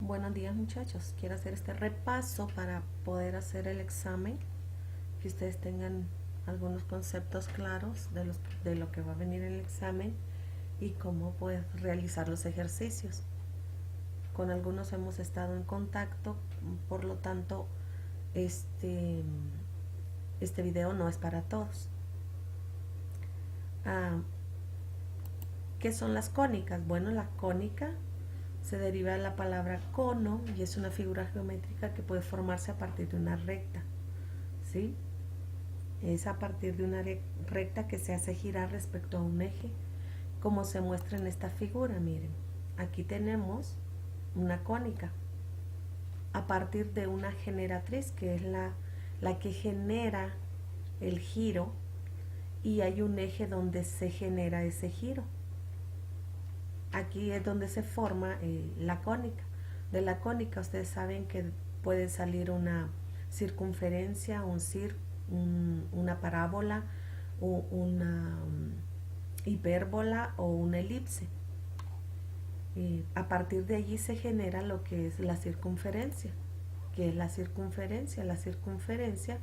Buenos días muchachos, quiero hacer este repaso para poder hacer el examen, que ustedes tengan algunos conceptos claros de lo que va a venir en el examen y cómo pues realizar los ejercicios. Con algunos hemos estado en contacto, por lo tanto este, este video no es para todos. Ah, ¿Qué son las cónicas? Bueno, la cónica se deriva de la palabra cono y es una figura geométrica que puede formarse a partir de una recta, ¿sí? Es a partir de una recta que se hace girar respecto a un eje, como se muestra en esta figura. Miren, aquí tenemos una cónica a partir de una generatriz, que es la que genera el giro, y hay un eje donde se genera ese giro. Aquí es donde se forma la cónica. De la cónica ustedes saben que puede salir una circunferencia, una parábola, o una hipérbola o una elipse. A partir de allí se genera lo que es la circunferencia. ¿Qué es la circunferencia? La circunferencia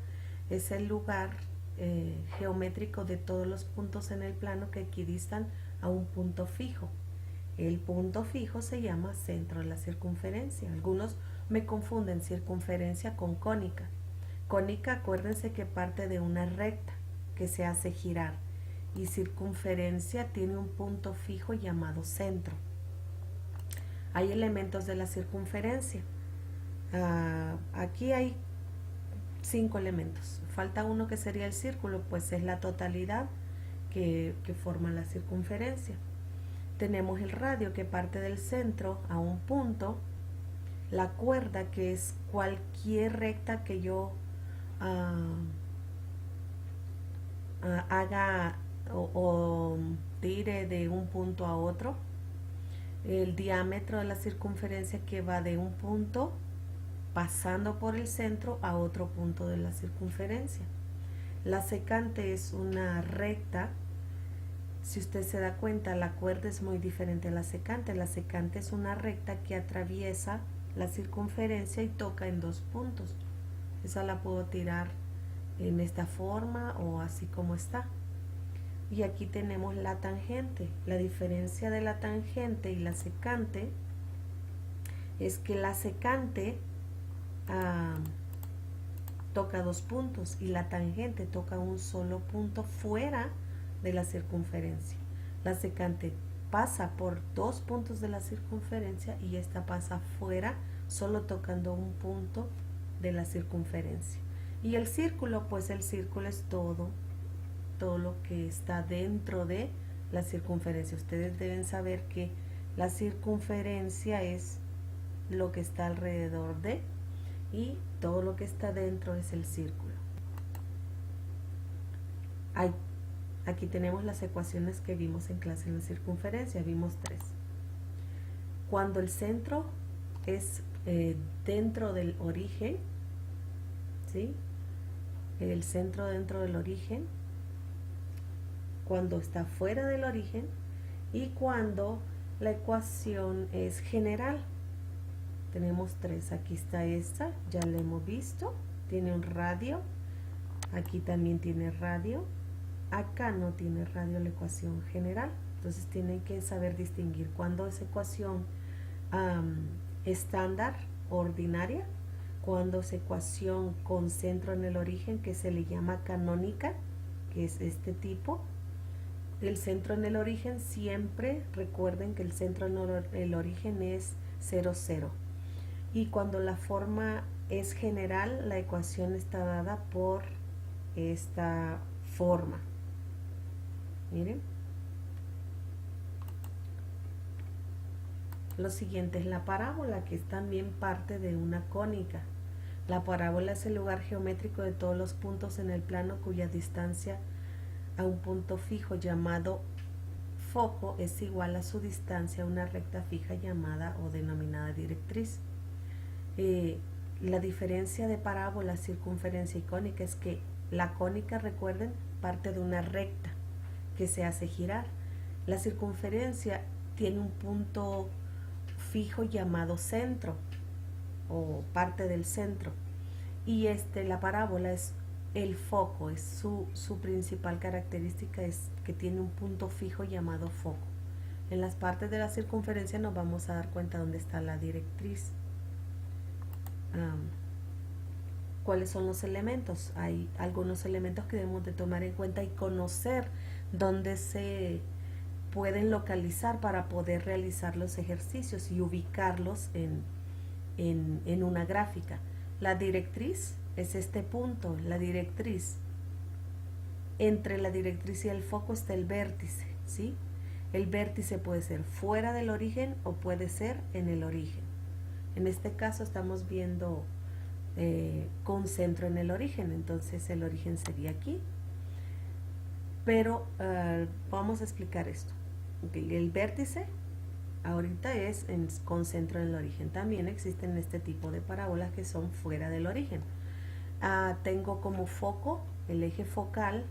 es el lugar geométrico de todos los puntos en el plano que equidistan a un punto fijo. El punto fijo se llama centro de la circunferencia. Algunos me confunden circunferencia con cónica. Cónica, acuérdense que parte de una recta que se hace girar, y circunferencia tiene un punto fijo llamado centro. Hay elementos de la circunferencia. Aquí hay 5 elementos. Falta uno, que sería el círculo, pues es la totalidad que forma la circunferencia. Tenemos el radio, que parte del centro a un punto. La cuerda, que es cualquier recta que yo haga o tire de un punto a otro. El diámetro de la circunferencia, que va de un punto pasando por el centro a otro punto de la circunferencia. La secante es una recta. Si usted se da cuenta, la cuerda es muy diferente a la secante. La secante es una recta que atraviesa la circunferencia y toca en 2 puntos. Esa la puedo tirar en esta forma o así como está. Y aquí tenemos la tangente. La diferencia de la tangente y la secante es que la secante toca 2 puntos y la tangente toca un solo punto fuera de la circunferencia. La secante pasa por 2 puntos de la circunferencia y esta pasa fuera, solo tocando un punto de la circunferencia. Y el círculo, pues el círculo es todo lo que está dentro de la circunferencia. Ustedes deben saber que la circunferencia es lo que está alrededor de, y todo lo que está dentro es el círculo. Aquí tenemos las ecuaciones que vimos en clase en la circunferencia. Vimos 3. Cuando el centro es dentro del origen, ¿sí? El centro dentro del origen, cuando está fuera del origen, y cuando la ecuación es general. Tenemos 3. Aquí está esta, ya la hemos visto. Tiene un radio. Aquí también tiene radio. Acá no tiene radio la ecuación general. Entonces tienen que saber distinguir cuando es ecuación estándar, ordinaria, cuando es ecuación con centro en el origen, que se le llama canónica, que es este tipo. El centro en el origen, siempre recuerden que el centro en el origen es 0, 0. Y cuando la forma es general, la ecuación está dada por esta forma. Miren. Lo siguiente es la parábola, que es también parte de una cónica. La parábola es el lugar geométrico de todos los puntos en el plano cuya distancia a un punto fijo llamado foco es igual a su distancia a una recta fija llamada o denominada directriz. La diferencia de parábola, circunferencia y cónica es que la cónica, recuerden, parte de una recta que se hace girar. La circunferencia tiene un punto fijo llamado centro o parte del centro. Y la parábola es el foco, es su principal característica, es que tiene un punto fijo llamado foco. En las partes de la circunferencia nos vamos a dar cuenta dónde está la directriz. ¿Cuáles son los elementos? Hay algunos elementos que debemos de tomar en cuenta y conocer dónde se pueden localizar para poder realizar los ejercicios y ubicarlos en una gráfica. La directriz es este punto, la directriz. Entre la directriz y el foco está el vértice, ¿sí? El vértice puede ser fuera del origen o puede ser en el origen. En este caso estamos viendo con centro en el origen, entonces el origen sería aquí. Pero vamos a explicar esto. Okay, el vértice ahorita es con centro en el origen. También existen este tipo de parábolas que son fuera del origen. Tengo como foco el eje focal.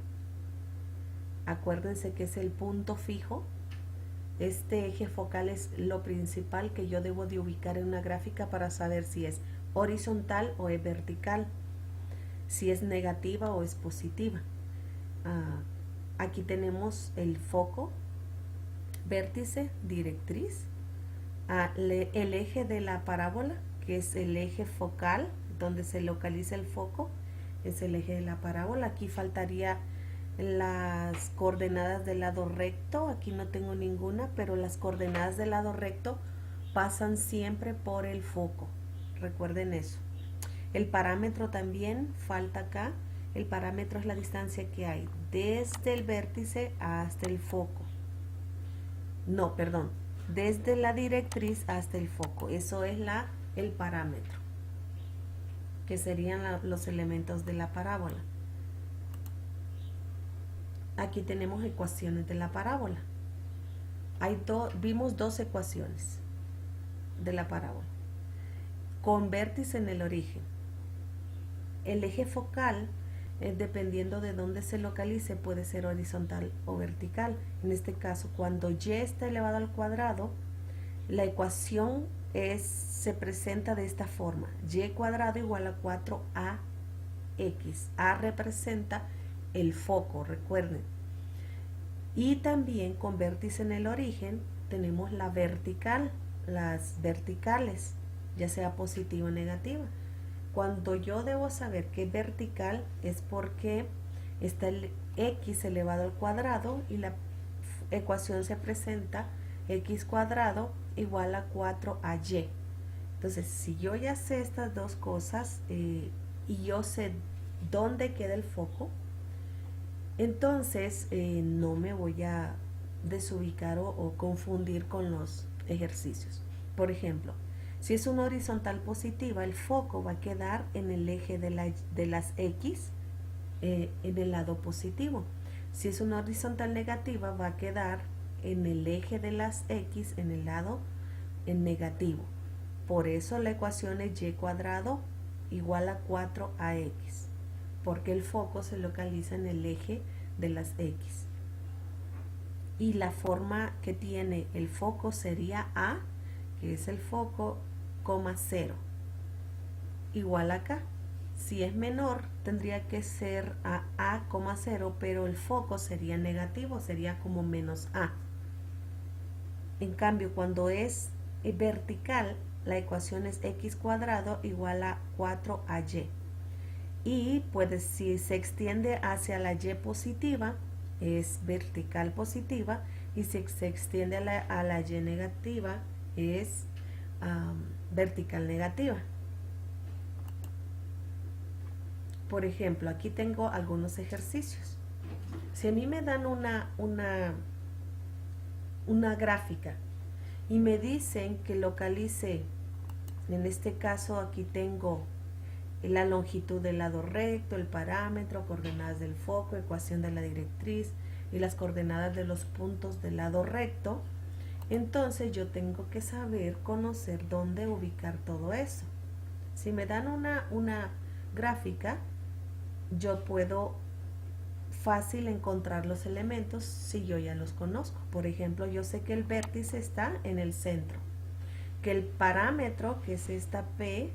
Acuérdense que es el punto fijo. Este eje focal es lo principal que yo debo de ubicar en una gráfica para saber si es horizontal o es vertical, si es negativa o es positiva. Aquí tenemos el foco, vértice, directriz, el eje de la parábola, que es el eje focal, donde se localiza el foco, es el eje de la parábola. Aquí faltaría las coordenadas del lado recto, aquí no tengo ninguna, pero las coordenadas del lado recto pasan siempre por el foco, recuerden eso. El parámetro también falta acá. El parámetro es la distancia que hay desde el vértice hasta el foco. No, perdón, desde la directriz hasta el foco. Eso es el parámetro, que serían los elementos de la parábola. Aquí tenemos ecuaciones de la parábola. Vimos dos ecuaciones de la parábola. Con vértice en el origen. El eje focal, dependiendo de dónde se localice, puede ser horizontal o vertical. En este caso, cuando y está elevado al cuadrado, la ecuación se presenta de esta forma. Y cuadrado igual a 4ax. A representa el foco, recuerden. Y también con vértice en el origen tenemos la vertical, las verticales, ya sea positiva o negativa. Cuando yo debo saber que es vertical es porque está el x elevado al cuadrado y la ecuación se presenta x cuadrado igual a 4ay. Entonces, si yo ya sé estas dos cosas y yo sé dónde queda el foco, entonces no me voy a desubicar o confundir con los ejercicios. Por ejemplo, si es una horizontal positiva, el foco va a quedar en el eje de las X en el lado positivo. Si es una horizontal negativa, va a quedar en el eje de las X en el lado negativo. Por eso la ecuación es y cuadrado igual a 4ax, porque el foco se localiza en el eje de las X. Y la forma que tiene el foco sería A, que es el foco, 0, igual acá. Si es menor, tendría que ser a A, 0, pero el foco sería negativo, sería como menos A. En cambio, cuando es vertical, la ecuación es x cuadrado igual a 4ay. Y pues si se extiende hacia la y positiva, es vertical positiva, y si se extiende a la y negativa, es vertical negativa. Por ejemplo, aquí tengo algunos ejercicios. Si a mí me dan una gráfica y me dicen que localice, en este caso aquí tengo la longitud del lado recto, el parámetro, coordenadas del foco, ecuación de la directriz y las coordenadas de los puntos del lado recto, entonces yo tengo que saber, conocer dónde ubicar todo eso. Si me dan una gráfica, yo puedo fácil encontrar los elementos si yo ya los conozco. Por ejemplo, yo sé que el vértice está en el centro. que el parámetro, que es esta P,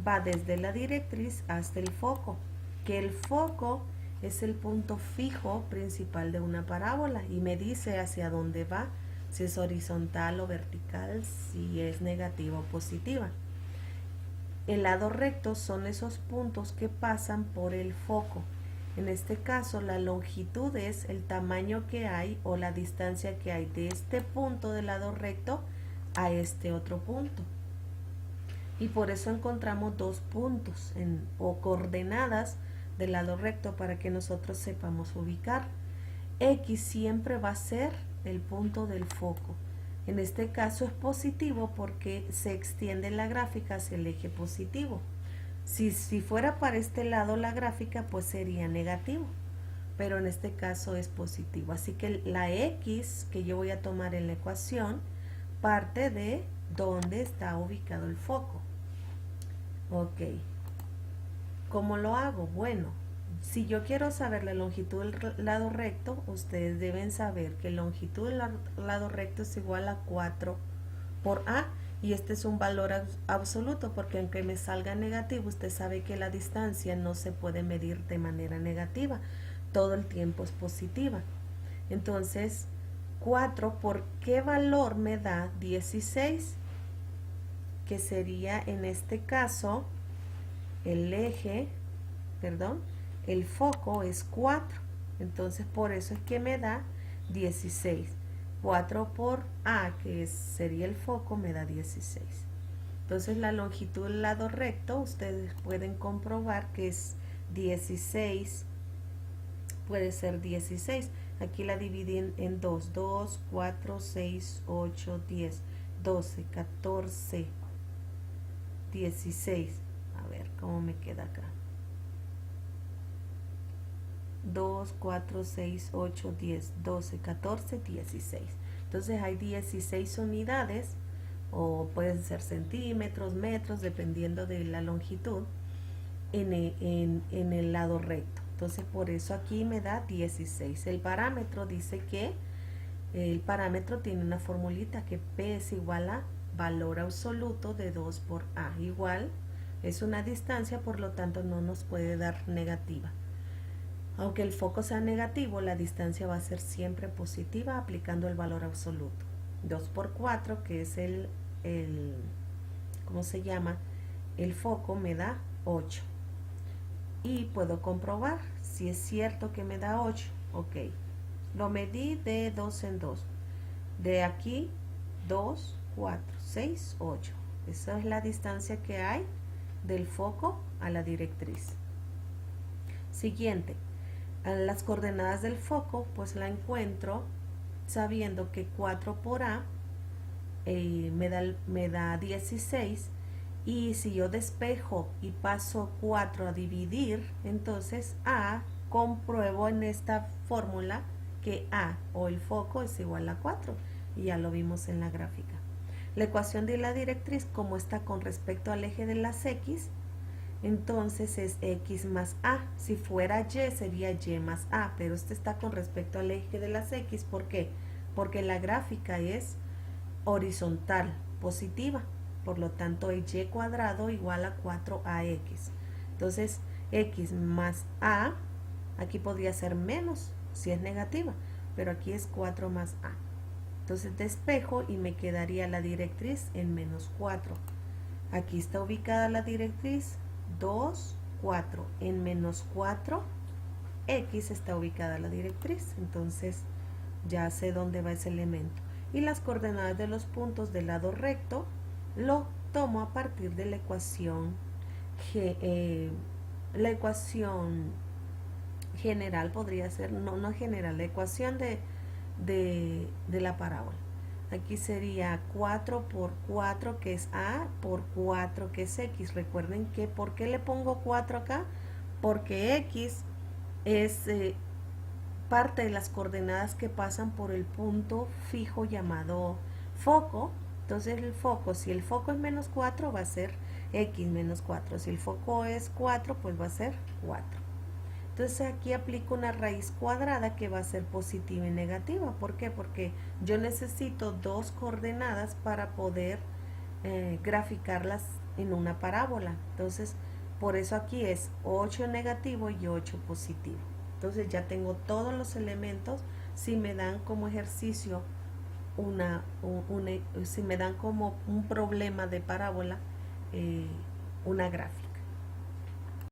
va desde la directriz hasta el foco, que el foco es el punto fijo principal de una parábola y me dice hacia dónde va, si es horizontal o vertical, si es negativa o positiva. El lado recto son esos puntos que pasan por el foco. En este caso, la longitud es el tamaño que hay o la distancia que hay de este punto del lado recto a este otro punto. Y por eso encontramos dos puntos o coordenadas del lado recto para que nosotros sepamos ubicar. X siempre va a ser el punto del foco. En este caso es positivo porque se extiende la gráfica hacia el eje positivo. Si fuera para este lado la gráfica, pues sería negativo, pero en este caso es positivo. Así que la X que yo voy a tomar en la ecuación parte de dónde está ubicado el foco. Ok. ¿Cómo lo hago? Bueno, si yo quiero saber la longitud del lado recto, ustedes deben saber que la longitud del lado recto es igual a 4 por A, y este es un valor absoluto porque aunque me salga negativo, usted sabe que la distancia no se puede medir de manera negativa, todo el tiempo es positiva. Entonces, 4 por qué valor me da 16, que sería en este caso el eje, perdón, el foco es 4, entonces por eso es que me da 16. 4 por A, que sería el foco, me da 16. Entonces la longitud del lado recto, ustedes pueden comprobar que es 16, puede ser 16. Aquí la dividí en 2, 2, 4, 6, 8, 10, 12, 14, 16. A ver, ¿cómo me queda acá? 2, 4, 6, 8, 10, 12, 14, 16. Entonces hay 16 unidades, o pueden ser centímetros, metros, dependiendo de la longitud, en el lado recto. Entonces por eso aquí me da 16. El parámetro dice que el parámetro tiene una formulita que P es igual a valor absoluto de 2 por A. Igual es una distancia, por lo tanto no nos puede dar negativa. Aunque el foco sea negativo, la distancia va a ser siempre positiva aplicando el valor absoluto. 2 por 4, que es ¿cómo se llama? El foco me da 8. Y puedo comprobar si es cierto que me da 8. Ok. Lo medí de 2 en 2. De aquí, 2, 4, 6, 8. Esa es la distancia que hay del foco a la directriz. Siguiente. Las coordenadas del foco, pues la encuentro sabiendo que 4 por A me da 16, y si yo despejo y paso 4 a dividir, entonces A, compruebo en esta fórmula que A o el foco es igual a 4, y ya lo vimos en la gráfica. La ecuación de la directriz, como está con respecto al eje de las X, entonces es X más A. Si fuera Y sería Y más A, pero este está con respecto al eje de las X. ¿Por qué? Porque la gráfica es horizontal, positiva, por lo tanto Y cuadrado igual a 4AX. Entonces X más A, aquí podría ser menos si es negativa, pero aquí es 4 más A. Entonces despejo y me quedaría la directriz en menos 4. Aquí está ubicada la directriz 2, 4. En menos 4, X está ubicada la directriz. Entonces ya sé dónde va ese elemento. Y las coordenadas de los puntos del lado recto lo tomo a partir de la ecuación general, podría ser, no general, la ecuación de la parábola. Aquí sería 4 por 4, que es A, por 4, que es X. Recuerden que, ¿por qué le pongo 4 acá? Porque X es parte de las coordenadas que pasan por el punto fijo llamado foco. Entonces el foco, si el foco es menos 4, va a ser X menos 4. Si el foco es 4, pues va a ser 4. Entonces aquí aplico una raíz cuadrada que va a ser positiva y negativa. ¿Por qué? Porque yo necesito dos coordenadas para poder graficarlas en una parábola. Entonces, por eso aquí es 8 negativo y 8 positivo. Entonces ya tengo todos los elementos. Si me dan como ejercicio si me dan como un problema de parábola, una gráfica.